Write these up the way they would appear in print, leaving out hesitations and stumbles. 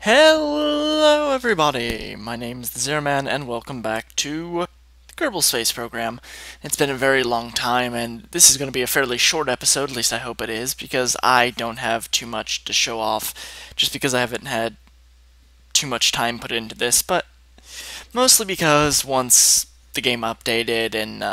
Hello everybody, my name is the Zero Man and welcome back to the Kerbal Space Program. It's been a very long time and this is going to be a fairly short episode, at least I hope it is, because I don't have too much to show off, just because I haven't had too much time put into this, but mostly because once the game updated and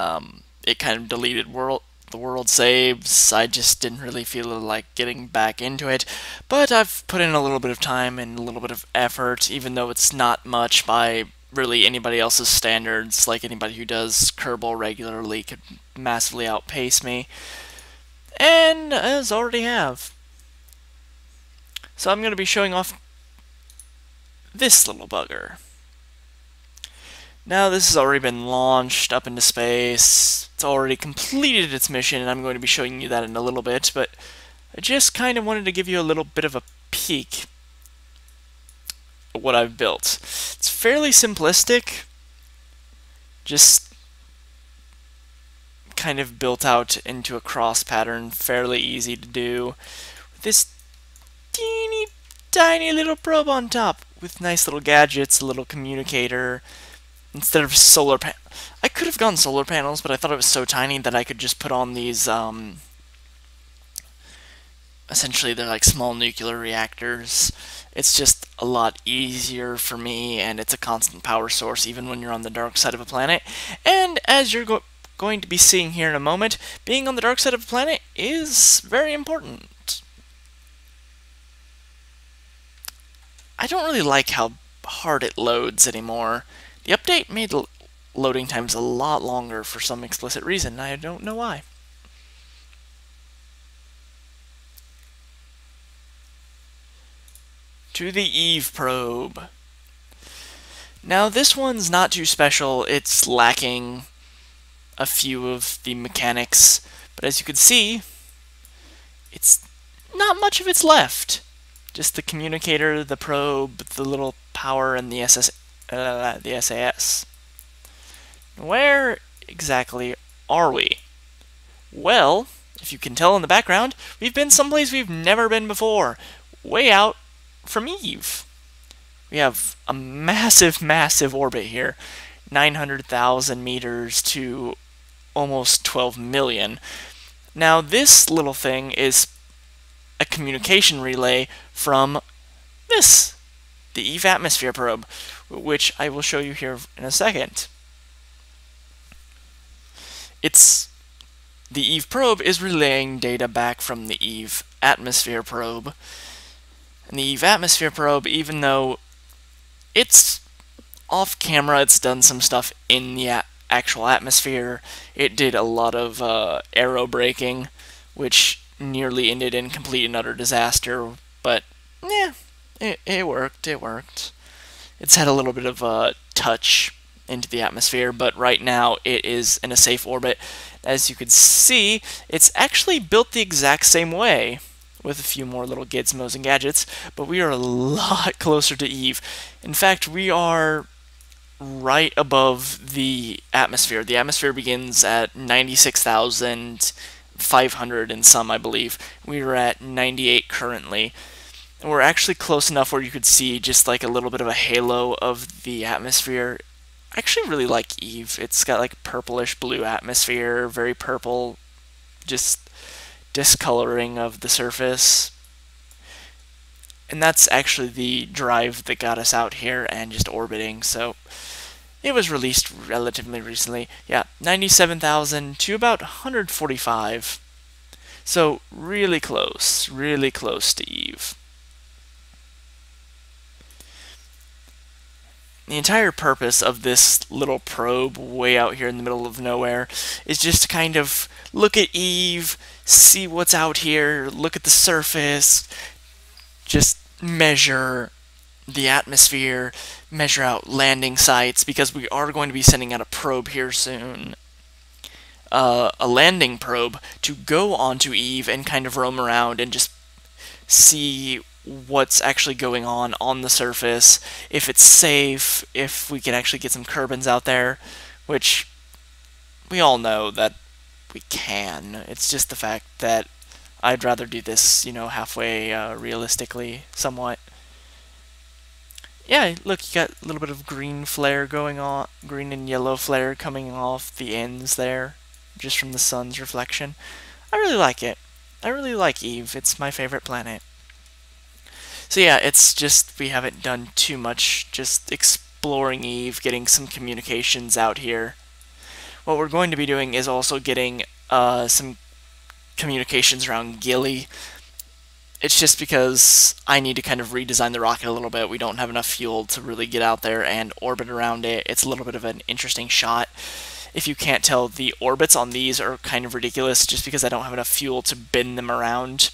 it kind of deleted the world saves, I just didn't really feel like getting back into it. But I've put in a little bit of time and a little bit of effort, even though it's not much by really anybody else's standards. Like anybody who does Kerbal regularly could massively outpace me, and as already have. So I'm going to be showing off this little bugger. Now this has already been launched up into space, it's already completed its mission, and I'm going to be showing you that in a little bit, but I just kind of wanted to give you a little bit of a peek at what I've built. It's fairly simplistic, just kind of built out into a cross pattern, fairly easy to do, with this teeny tiny little probe on top, with nice little gadgets, a little communicator. Instead of solar I could have gone solar panels, but I thought it was so tiny that I could just put on these, essentially they're like small nuclear reactors. It's just a lot easier for me, and it's a constant power source even when you're on the dark side of a planet. And as you're going to be seeing here in a moment, being on the dark side of a planet is very important. I don't really like how hard it loads anymore. The update made loading times a lot longer for some explicit reason, I don't know why. To the Eve probe. Now this one's not too special, it's lacking a few of the mechanics, but as you can see, it's not much of it's left. Just the communicator, the probe, the little power, and the SAS. Where exactly are we? Well, if you can tell in the background, we've been someplace we've never been before, way out from Eve. We have a massive, massive orbit here, 900,000 meters to almost 12 million. Now, this little thing is a communication relay from this, the Eve atmosphere probe, which I will show you here in a second. The Eve probe is relaying data back from the Eve atmosphere probe. And the Eve atmosphere probe, even though it's off camera, it's done some stuff in the actual atmosphere. It did a lot of aero braking, which nearly ended in complete and utter disaster, but yeah, it worked. It's had a little bit of a touch into the atmosphere, but right now it is in a safe orbit. As you can see, it's actually built the exact same way, with a few more little gizmos and gadgets, but we are a lot closer to Eve. In fact, we are right above the atmosphere. The atmosphere begins at 96,500 and some, I believe. We are at 98 currently. And we're actually close enough where you could see just like a little bit of a halo of the atmosphere. I actually really like Eve. It's got like a purplish blue atmosphere, very purple, just discoloring of the surface. And that's actually the drive that got us out here and just orbiting, so it was released relatively recently. Yeah, 97,000 to about 145. So really close to Eve. The entire purpose of this little probe way out here in the middle of nowhere is just to kind of look at Eve, see what's out here, look at the surface, just measure the atmosphere, measure out landing sites, because we are going to be sending out a probe here soon. A landing probe to go onto Eve and kind of roam around and just see what's actually going on the surface, if it's safe, if we can actually get some Kerbals out there, which we all know that we can. It's just the fact that I'd rather do this, halfway realistically, somewhat. yeah, look, you got a little bit of green flare going on, green and yellow flare coming off the ends there, just from the sun's reflection. I really like it. I really like Eve. It's my favorite planet. So yeah, it's just we haven't done too much, just exploring Eve, getting some communications out here. What we're going to be doing is also getting some communications around Gilly. It's just because I need to kind of redesign the rocket a little bit. We don't have enough fuel to really get out there and orbit around it. It's a little bit of an interesting shot. If you can't tell, the orbits on these are kind of ridiculous just because I don't have enough fuel to bend them around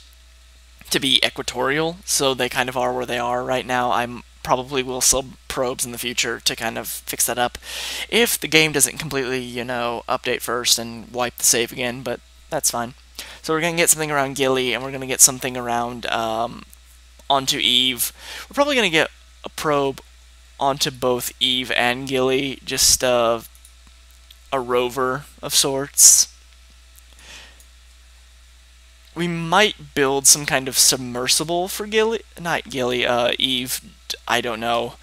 to be equatorial, so they kind of are where they are right now. I'm probably will sub probes in the future to kind of fix that up if the game doesn't completely, update first and wipe the save again, but that's fine. So we're going to get something around Gilly, and we're going to get something around onto Eve. We're probably going to get a probe onto both Eve and Gilly, just a rover of sorts. We might build some kind of submersible for Gilly, not Gilly, Eve. I don't know.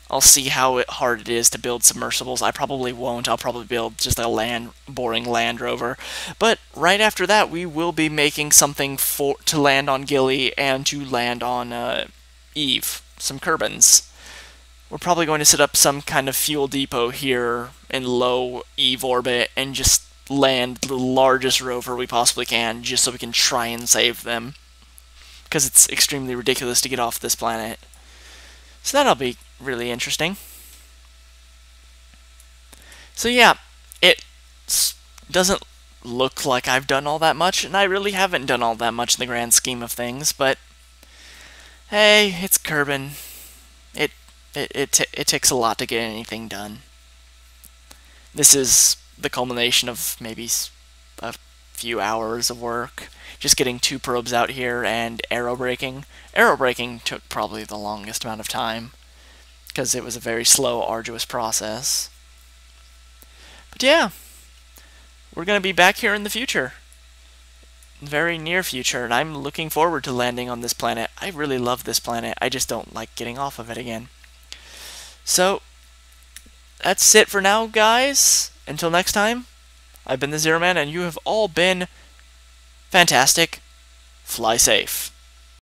I'll see how hard it is to build submersibles. I probably won't. I'll probably build just a boring Land Rover. But right after that, we will be making something to land on Gilly and to land on Eve. Some Kerbins. We're probably going to set up some kind of fuel depot here in low Eve orbit and just land the largest rover we possibly can, just so we can try and save them. Because it's extremely ridiculous to get off this planet. So that'll be really interesting. So yeah, it doesn't look like I've done all that much, and I really haven't done all that much in the grand scheme of things, but hey, it's Kerbin. It takes a lot to get anything done. This is the culmination of maybe a few hours of work. Just getting 2 probes out here and aerobraking. Aerobraking took probably the longest amount of time because it was a very slow, arduous process. But yeah, we're going to be back here in the future. Very near future, and I'm looking forward to landing on this planet. I really love this planet. I just don't like getting off of it again. So, that's it for now, guys. Until next time, I've been the Zero Man, and you have all been fantastic. Fly safe.